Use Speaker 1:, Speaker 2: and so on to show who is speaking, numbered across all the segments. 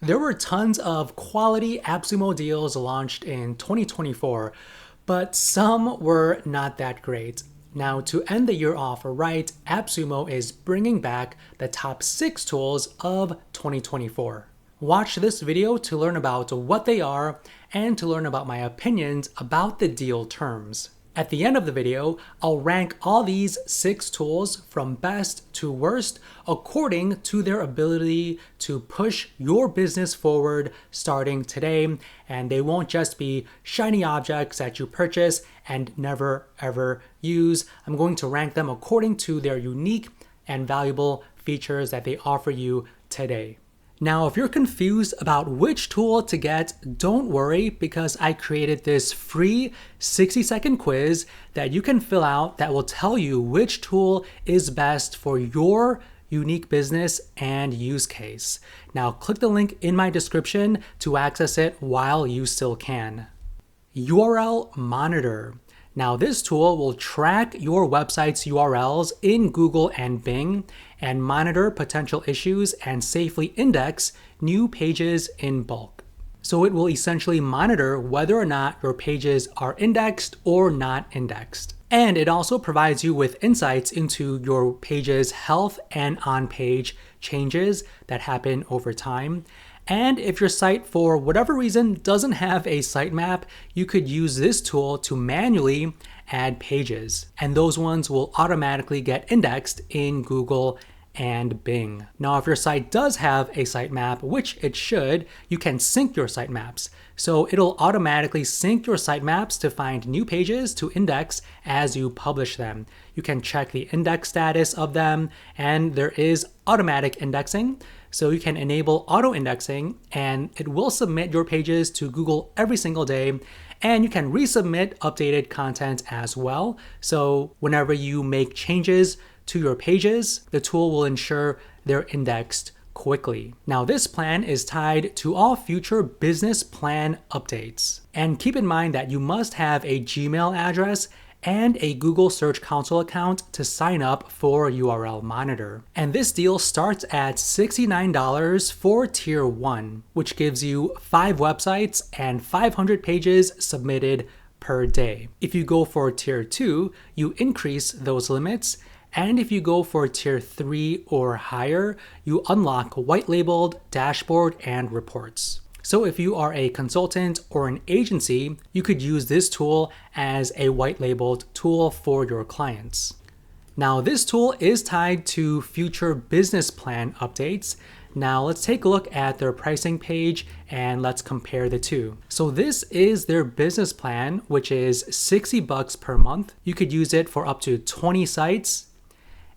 Speaker 1: There were tons of quality AppSumo deals launched in 2024, but some were not that great. Now, to end the year off right, AppSumo is bringing back the top 6 tools of 2024. Watch this video to learn about what they are and to learn about my opinions about the deal terms. At the end of the video, I'll rank all these 6 tools from best to worst according to their ability to push your business forward starting today. And they won't just be shiny objects that you purchase and never ever use. I'm going to rank them according to their unique and valuable features that they offer you today. Now, if you're confused about which tool to get, don't worry, because I created this free 60-second quiz that you can fill out that will tell you which tool is best for your unique business and use case. Now, click the link in my description to access it while you still can. URL Monitor. Now, this tool will track your website's URLs in Google and Bing and monitor potential issues and safely index new pages in bulk. So it will essentially monitor whether or not your pages are indexed or not indexed. And it also provides you with insights into your page's health and on-page changes that happen over time. And if your site, for whatever reason, doesn't have a sitemap, you could use this tool to manually add pages. And those ones will automatically get indexed in Google and Bing. Now, if your site does have a sitemap, which it should, you can sync your sitemaps. So it'll automatically sync your sitemaps to find new pages to index as you publish them. You can check the index status of them, and there is automatic indexing. So you can enable auto indexing and it will submit your pages to Google every single day. And you can resubmit updated content as well. So whenever you make changes to your pages, the tool will ensure they're indexed quickly. Now, this plan is tied to all future business plan updates. And keep in mind that you must have a Gmail address and a Google Search Console account to sign up for URL Monitor. And this deal starts at $69 for Tier 1, which gives you 5 websites and 500 pages submitted per day. If you go for Tier 2, you increase those limits. And if you go for Tier 3 or higher, you unlock white-labeled dashboard and reports. So if you are a consultant or an agency, you could use this tool as a white-labeled tool for your clients. Now, this tool is tied to future business plan updates. Now, let's take a look at their pricing page and let's compare the two. So this is their business plan, which is $60 per month. You could use it for up to 20 sites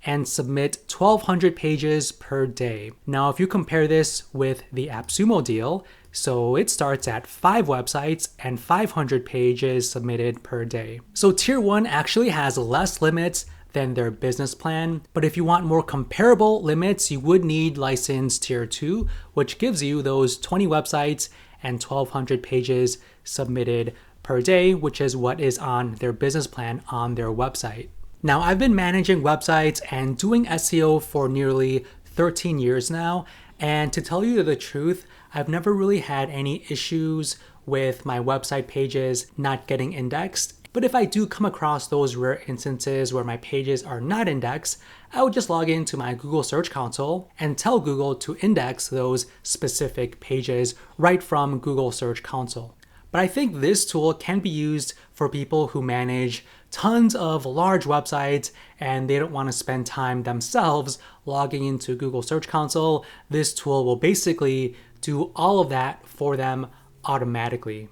Speaker 1: and submit 1,200 pages per day. Now, if you compare this with the AppSumo deal, so it starts at 5 websites and 500 pages submitted per day. So Tier 1 actually has less limits than their business plan, but if you want more comparable limits, you would need license Tier 2, which gives you those 20 websites and 1,200 pages submitted per day, which is what is on their business plan on their website. Now, I've been managing websites and doing SEO for nearly 13 years now, and to tell you the truth, I've never really had any issues with my website pages not getting indexed. But if I do come across those rare instances where my pages are not indexed, I would just log into my Google Search Console and tell Google to index those specific pages right from Google Search Console. But I think this tool can be used for people who manage tons of large websites and they don't want to spend time themselves logging into Google Search Console. This tool will basically do all of that for them automatically.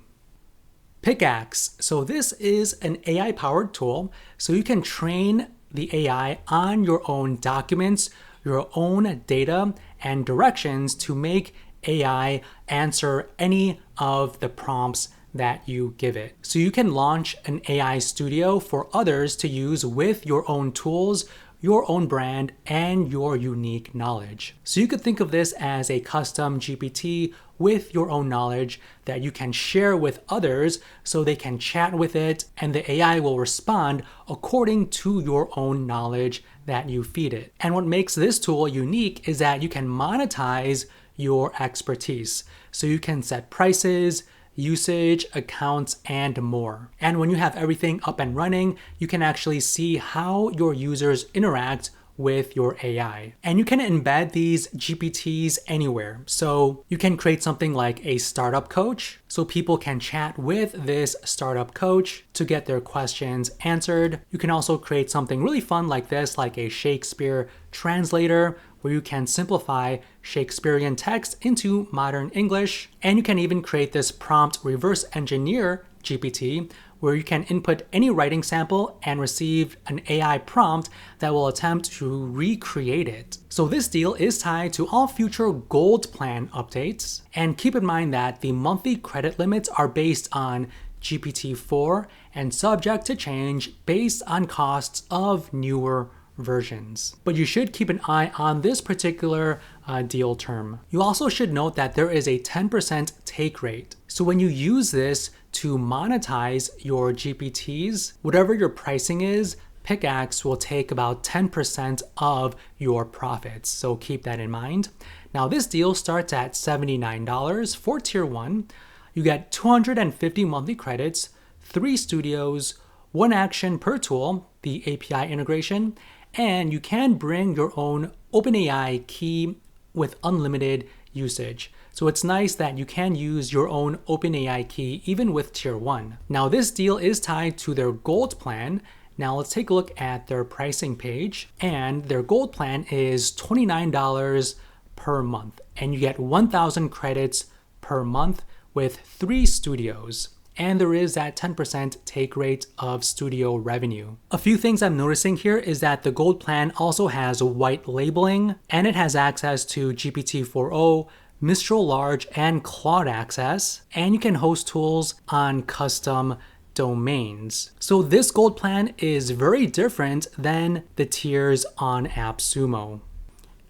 Speaker 1: Pickaxe. So this is an AI-powered tool, so you can train the AI on your own documents, your own data, and directions to make AI answer any of the prompts that you give it. So you can launch an AI studio for others to use with your own tools, your own brand, and your unique knowledge. So you could think of this as a custom GPT with your own knowledge that you can share with others so they can chat with it and the AI will respond according to your own knowledge that you feed it. And what makes this tool unique is that you can monetize your expertise. So you can set prices, usage, accounts, and more. And when you have everything up and running, you can actually see how your users interact with your AI. And you can embed these GPTs anywhere. So you can create something like a startup coach, so people can chat with this startup coach to get their questions answered. You can also create something really fun like this, like a Shakespeare translator, where you can simplify Shakespearean text into modern English. And you can even create this prompt reverse engineer GPT, where you can input any writing sample and receive an AI prompt that will attempt to recreate it. So this deal is tied to all future gold plan updates. And keep in mind that the monthly credit limits are based on GPT-4 and subject to change based on costs of newer versions. But you should keep an eye on this particular deal term. You also should note that there is a 10% take rate. So when you use this to monetize your GPTs, whatever your pricing is, Pickaxe will take about 10% of your profits. So keep that in mind. Now this deal starts at $79 for tier 1. You get 250 monthly credits, 3 studios, 1 action per tool, the API integration, and you can bring your own OpenAI key with unlimited usage. So it's nice that you can use your own OpenAI key even with tier 1. Now this deal is tied to their gold plan. Now let's take a look at their pricing page, and their gold plan is $29 per month, and you get 1,000 credits per month with 3 studios. And there is that 10% take rate of studio revenue. A few things I'm noticing here is that the gold plan also has white labeling, and it has access to GPT-4o, Mistral Large, and Claude access, and you can host tools on custom domains. So this gold plan is very different than the tiers on AppSumo.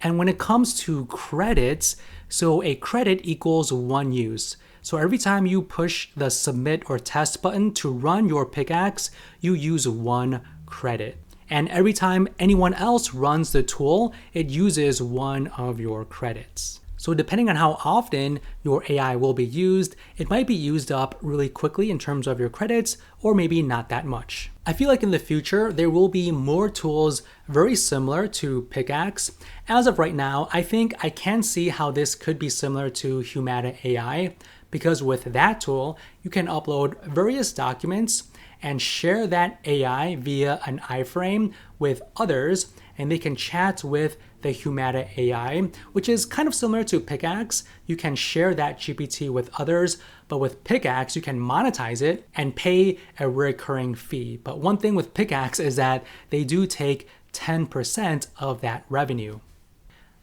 Speaker 1: And when it comes to credits, so a credit equals 1 use. So every time you push the submit or test button to run your Pickaxe, you use 1 credit. And every time anyone else runs the tool, it uses 1 of your credits. So depending on how often your AI will be used, it might be used up really quickly in terms of your credits, or maybe not that much. I feel like in the future, there will be more tools very similar to Pickaxe. As of right now, I think I can see how this could be similar to Humata AI, because with that tool, you can upload various documents and share that AI via an iframe with others, and they can chat with the Humata AI, which is kind of similar to Pickaxe. You can share that GPT with others, but with Pickaxe, you can monetize it and pay a recurring fee. But one thing with Pickaxe is that they do take 10% of that revenue.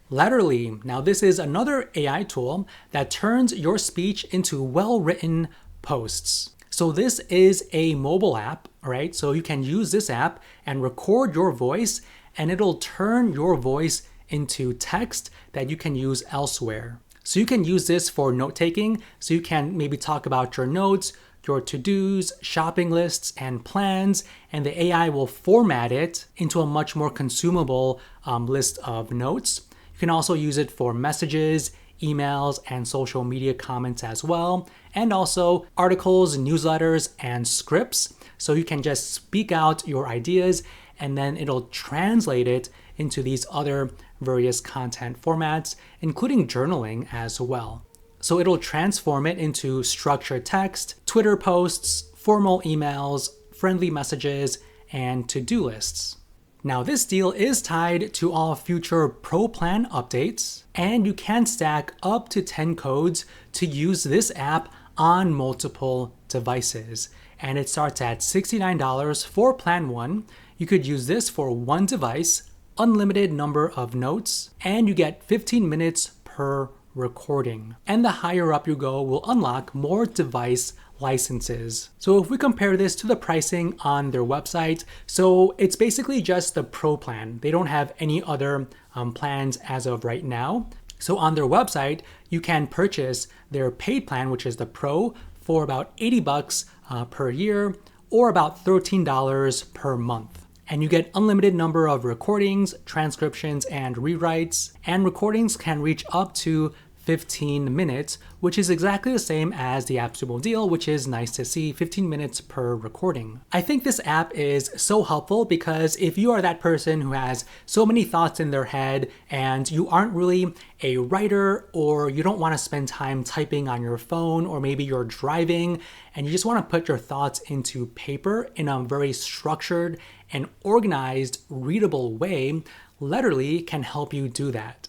Speaker 1: Latterly, now this is another AI tool that turns your speech into well-written posts. So this is a mobile app, all right? So you can use this app and record your voice, and it'll turn your voice into text that you can use elsewhere. So you can use this for note-taking, so you can maybe talk about your notes, your to-dos, shopping lists, and plans, and the AI will format it into a much more consumable list of notes. You can also use it for messages, emails, and social media comments as well, and also articles, newsletters, and scripts. So you can just speak out your ideas, and then it'll translate it into these other various content formats, including journaling as well. So it'll transform it into structured text, Twitter posts, formal emails, friendly messages, and to-do lists. Now this deal is tied to all future Pro Plan updates, and you can stack up to 10 codes to use this app on multiple devices. And it starts at $69 for Plan 1. You could use this for 1 device, unlimited number of notes, and you get 15 minutes per recording. And the higher up you go will unlock more device licenses. So if we compare this to the pricing on their website, so it's basically just the Pro plan. They don't have any other plans as of right now. So on their website, you can purchase their paid plan, which is the Pro, for about $80 per year, or about $13 per month. And you get unlimited number of recordings, transcriptions, and rewrites. And recordings can reach up to 15 minutes, which is exactly the same as the AppSumo deal, which is nice to see, 15 minutes per recording. I think this app is so helpful because if you are that person who has so many thoughts in their head and you aren't really a writer, or you don't want to spend time typing on your phone, or maybe you're driving and you just want to put your thoughts into paper in a very structured and organized, readable way, Letterly can help you do that.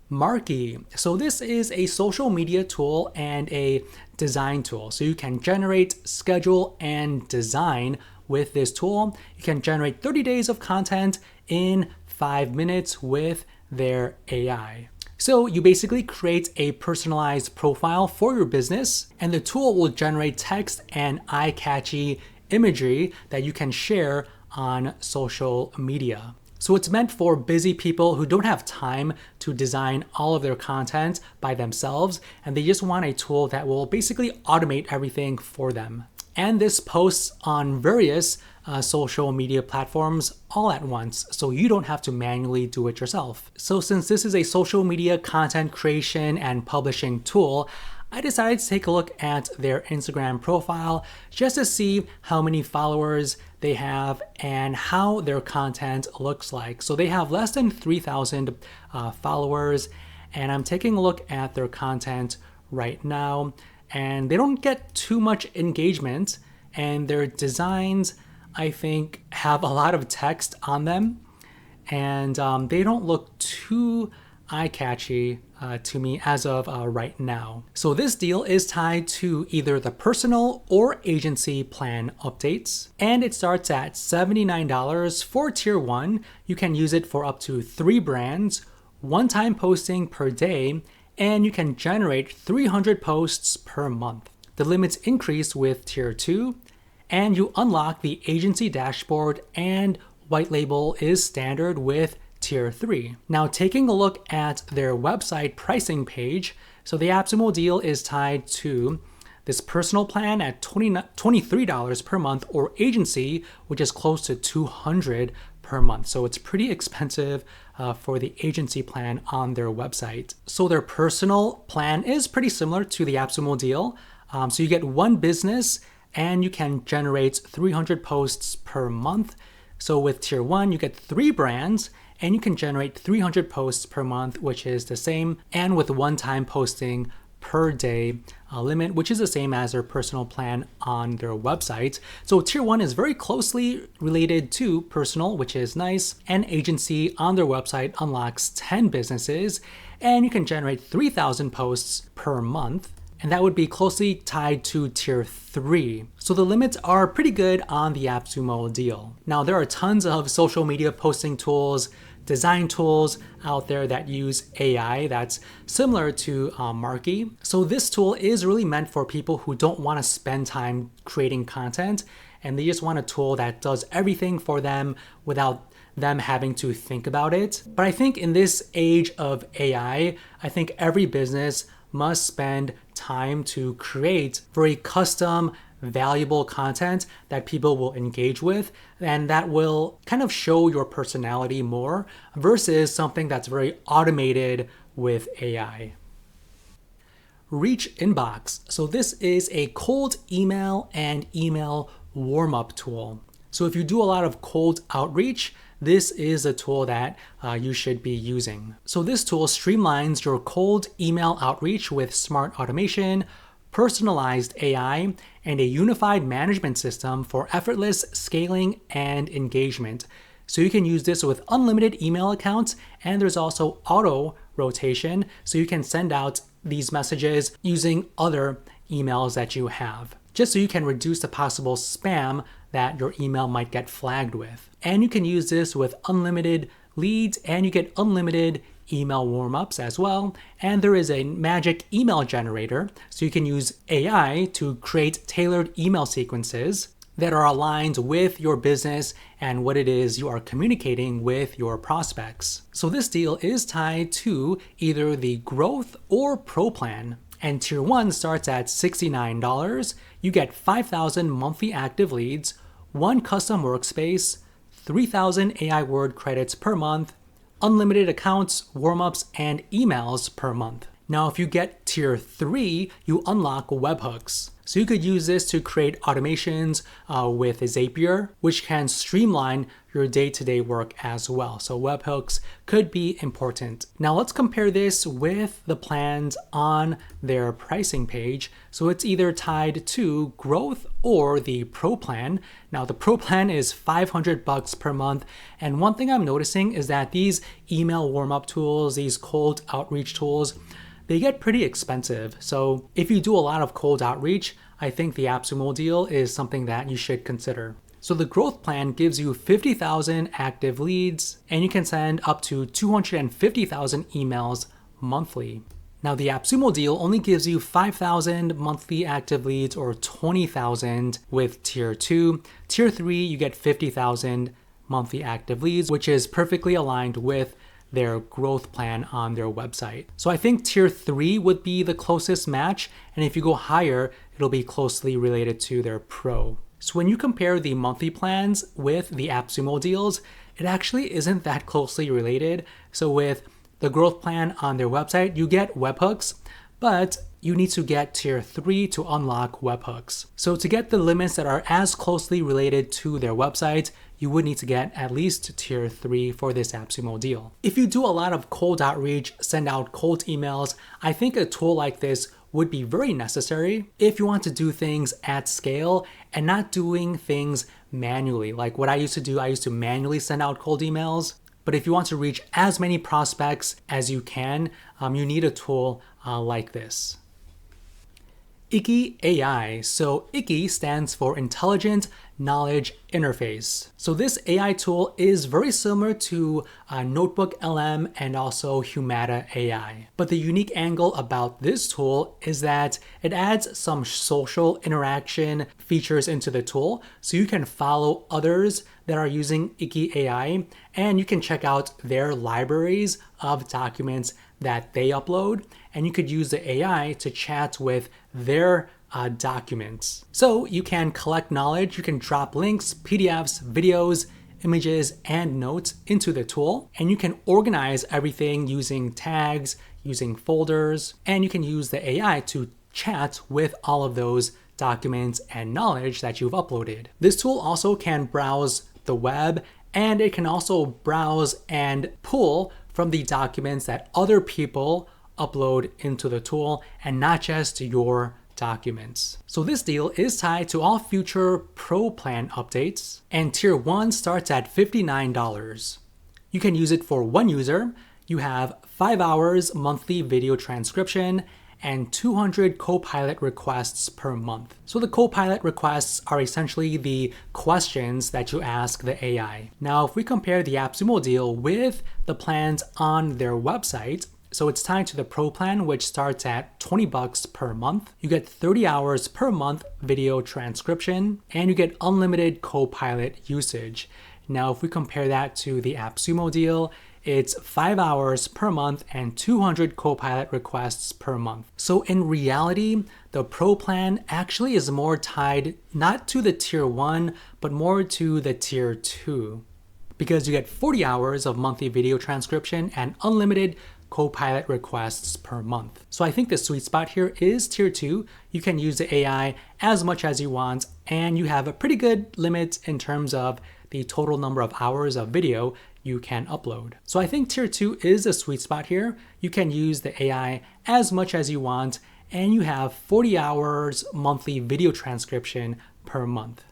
Speaker 1: Marky. So this is a social media tool and a design tool. So you can generate, schedule, and design with this tool. You can generate 30 days of content in 5 minutes with their AI. So you basically create a personalized profile for your business, and the tool will generate text and eye-catchy imagery that you can share on social media. So it's meant for busy people who don't have time to design all of their content by themselves, and they just want a tool that will basically automate everything for them. And this posts on various social media platforms all at once, so you don't have to manually do it yourself. So since this is a social media content creation and publishing tool, I decided to take a look at their Instagram profile just to see how many followers they have and how their content looks like. So they have less than 3,000 followers, and I'm taking a look at their content right now, and they don't get too much engagement, and their designs, I think, have a lot of text on them, and they don't look too eye-catchy to me as of right now. So this deal is tied to either the personal or agency plan updates, and it starts at $79 for tier 1. You can use it for up to 3 brands, one-time posting per day, and you can generate 300 posts per month. The limits increase with tier 2, and you unlock the agency dashboard, and white label is standard with tier 3. Now taking a look at their website pricing page, so the AppSumo deal is tied to this personal plan at $23 per month, or agency, which is close to $200 per month. So it's pretty expensive for the agency plan on their website. So their personal plan is pretty similar to the AppSumo deal. So you get one business and you can generate 300 posts per month. So with tier 1, you get 3 brands and you can generate 300 posts per month, which is the same, and with one-time posting per day limit, which is the same as their personal plan on their website. So tier 1 is very closely related to personal, which is nice, and agency on their website unlocks 10 businesses, and you can generate 3,000 posts per month, and that would be closely tied to tier 3. So the limits are pretty good on the AppSumo deal. Now there are tons of social media posting tools, design tools out there that use AI that's similar to Marky. So this tool is really meant for people who don't want to spend time creating content, and they just want a tool that does everything for them without them having to think about it. But I think in this age of AI, I think every business must spend time to create very custom, valuable content that people will engage with, and that will kind of show your personality more versus something that's very automated with AI. ReachInbox. So this is a cold email and email warm-up tool. So if you do a lot of cold outreach, this is a tool that you should be using. So this tool streamlines your cold email outreach with smart automation, personalized AI, and a unified management system for effortless scaling and engagement. So you can use this with unlimited email accounts, and there's also auto rotation, so you can send out these messages using other emails that you have, just so you can reduce the possible spam that your email might get flagged with. And you can use this with unlimited leads, and you get unlimited email warm-ups as well. And there is a magic email generator, so you can use AI to create tailored email sequences that are aligned with your business and what it is you are communicating with your prospects. So this deal is tied to either the growth or pro plan. And tier 1 starts at $69. You get 5,000 monthly active leads, 1 custom workspace, 3,000 AI word credits per month, unlimited accounts, warm-ups, and emails per month. Now, if you get tier 3, you unlock webhooks. So you could use this to create automations with Zapier, which can streamline your day-to-day work as well. So webhooks could be important. Now let's compare this with the plans on their pricing page. So it's either tied to growth or the pro plan. Now the pro plan is $500 per month. And one thing I'm noticing is that these email warm-up tools, these cold outreach tools, they get pretty expensive. So if you do a lot of cold outreach, I think the AppSumo deal is something that you should consider. So the growth plan gives you 50,000 active leads, and you can send up to 250,000 emails monthly. Now the AppSumo deal only gives you 5,000 monthly active leads or 20,000 with tier 2. Tier 3, you get 50,000 monthly active leads, which is perfectly aligned with their growth plan on their website. So I think tier 3 would be the closest match, and if you go higher, it'll be closely related to their pro. So when you compare the monthly plans with the AppSumo deals, it actually isn't that closely related. So with the growth plan on their website, you get webhooks, but you need to get tier 3 to unlock webhooks. So to get the limits that are as closely related to their website, you would need to get at least tier 3 for this AppSumo deal. If you do a lot of cold outreach, send out cold emails, I think a tool like this would be very necessary if you want to do things at scale and not doing things manually. Like what I used to do, I used to manually send out cold emails. But if you want to reach as many prospects as you can, you need a tool like this. Icky AI. So Icky stands for Intelligent Knowledge Interface. So this AI tool is very similar to Notebook LM and also Humata AI. But the unique angle about this tool is that it adds some social interaction features into the tool. So you can follow others that are using Icky AI, and you can check out their libraries of documents that they upload, and you could use the AI to chat with their documents. So you can collect knowledge, you can drop links, PDFs, videos, images, and notes into the tool, and you can organize everything using tags, using folders, and you can use the AI to chat with all of those documents and knowledge that you've uploaded. This tool also can browse the web, and it can also browse and pull from the documents that other people upload into the tool and not just your documents. So this deal is tied to all future pro plan updates, and tier 1 starts at $59. You can use it for one user. You have 5 hours monthly video transcription and 200 Copilot requests per month. So the Copilot requests are essentially the questions that you ask the AI. Now, if we compare the AppSumo deal with the plans on their website, so it's tied to the Pro plan, which starts at $20 per month. You get 30 hours per month video transcription, and you get unlimited Copilot usage. Now, if we compare that to the AppSumo deal, it's 5 hours per month and 200 Copilot requests per month. So in reality, the Pro plan actually is more tied not to the tier 1, but more to the tier 2, because you get 40 hours of monthly video transcription and unlimited Copilot requests per month. So I think the sweet spot here is tier 2. You can use the AI as much as you want, and you have a pretty good limit in terms of the total number of hours of video you can upload. So I think tier 2 is a sweet spot here. You can use the AI as much as you want, and you have 40 hours monthly video transcription per month.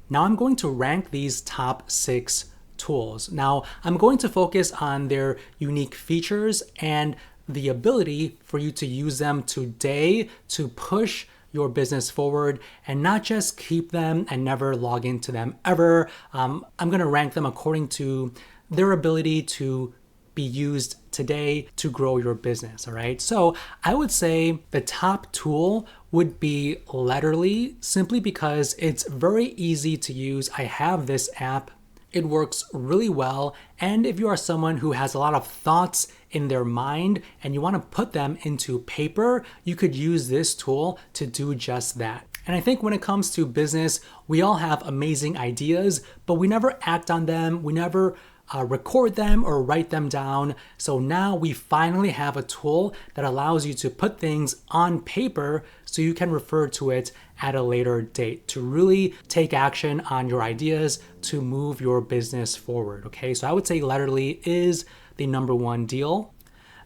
Speaker 1: Now I'm going to rank these top 6 tools. Now I'm going to focus on their unique features and the ability for you to use them today to push your business forward and not just keep them and never log into them ever. I'm going to rank them according to their ability to be used today to grow your business. All right. So I would say the top tool would be Letterly, simply because it's very easy to use. I have this app. It works really well. And if you are someone who has a lot of thoughts in their mind and you want to put them into paper, you could use this tool to do just that. And I think when it comes to business, we all have amazing ideas, but we never act on them. We never record them or write them down. So now we finally have a tool that allows you to put things on paper so you can refer to it at a later date to really take action on your ideas to move your business forward. Okay, so I would say Letterly is the number one deal.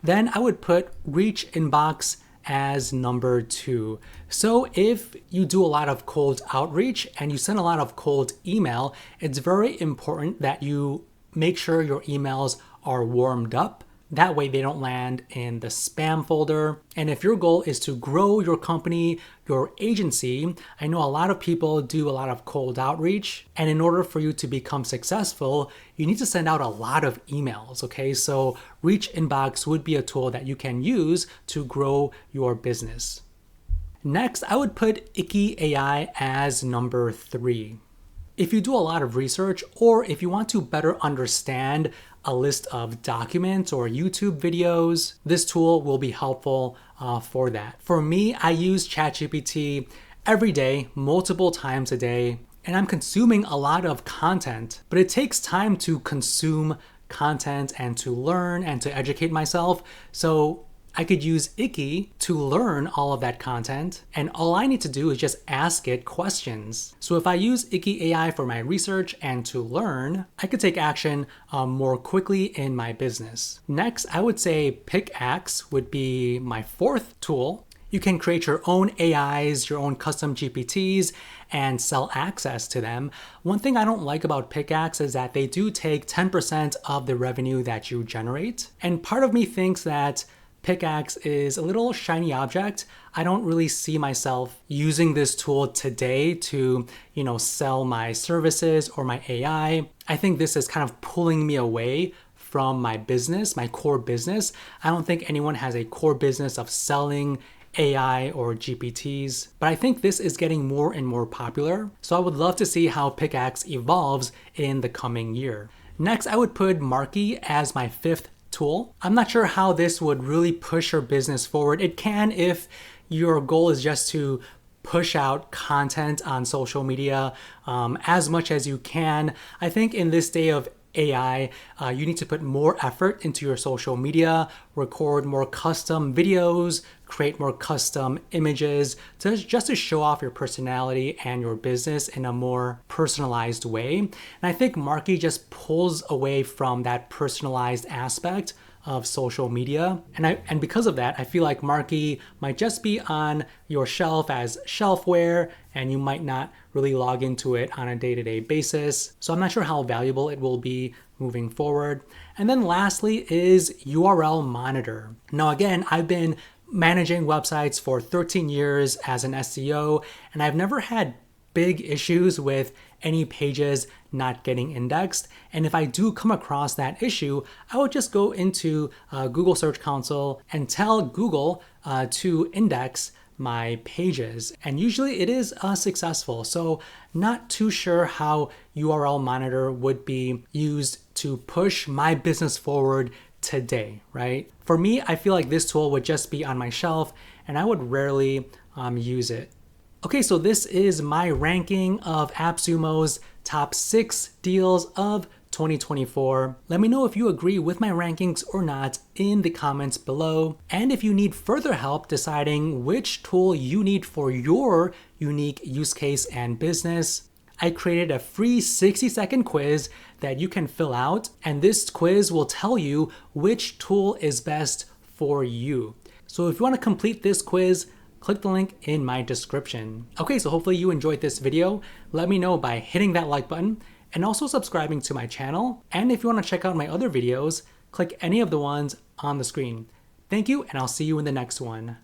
Speaker 1: Then I would put ReachInbox as number 2. So if you do a lot of cold outreach and you send a lot of cold email, it's very important that you make sure your emails are warmed up. That way they don't land in the spam folder. And if your goal is to grow your company, your agency, I know a lot of people do a lot of cold outreach. And in order for you to become successful, you need to send out a lot of emails, okay? So ReachInbox would be a tool that you can use to grow your business. Next, I would put Icky AI as number 3. If you do a lot of research, or if you want to better understand a list of documents or YouTube videos, this tool will be helpful for that. For me, I use ChatGPT every day, multiple times a day, and I'm consuming a lot of content, but it takes time to consume content and to learn and to educate myself. So I could use Icky to learn all of that content, and all I need to do is just ask it questions. So if I use Icky AI for my research and to learn, I could take action more quickly in my business. Next, I would say Pickaxe would be my 4th tool. You can create your own AIs, your own custom GPTs, and sell access to them. One thing I don't like about Pickaxe is that they do take 10% of the revenue that you generate. And part of me thinks that Pickaxe is a little shiny object. I don't really see myself using this tool today to, sell my services or my AI. I think this is kind of pulling me away from my business, my core business. I don't think anyone has a core business of selling AI or GPTs, but I think this is getting more and more popular. So I would love to see how Pickaxe evolves in the coming year. Next, I would put Marky as my 5th tool. I'm not sure how this would really push your business forward. It can if your goal is just to push out content on social media as much as you can. I think in this day of AI, you need to put more effort into your social media, record more custom videos, create more custom images, just to show off your personality and your business in a more personalized way. And I think Marky just pulls away from that personalized aspect of social media. And because of that, I feel like Marky might just be on your shelf as shelfware, and you might not really log into it on a day-to-day basis. So I'm not sure how valuable it will be moving forward. And then lastly is URL Monitor. Now again, I've been managing websites for 13 years as an SEO, and I've never had big issues with any pages not getting indexed. And if I do come across that issue, I would just go into Google Search Console and tell Google to index my pages. And usually it is successful. So not too sure how URL Monitor would be used to push my business forward today, right? For me, I feel like this tool would just be on my shelf and I would rarely use it. Okay, so this is my ranking of AppSumo's top 6 deals of 2024. Let me know if you agree with my rankings or not in the comments below. And if you need further help deciding which tool you need for your unique use case and business, I created a free 60-second quiz that you can fill out. And this quiz will tell you which tool is best for you. So if you want to complete this quiz, click the link in my description. Okay, so hopefully you enjoyed this video. Let me know by hitting that like button and also subscribing to my channel. And if you want to check out my other videos, click any of the ones on the screen. Thank you, and I'll see you in the next one.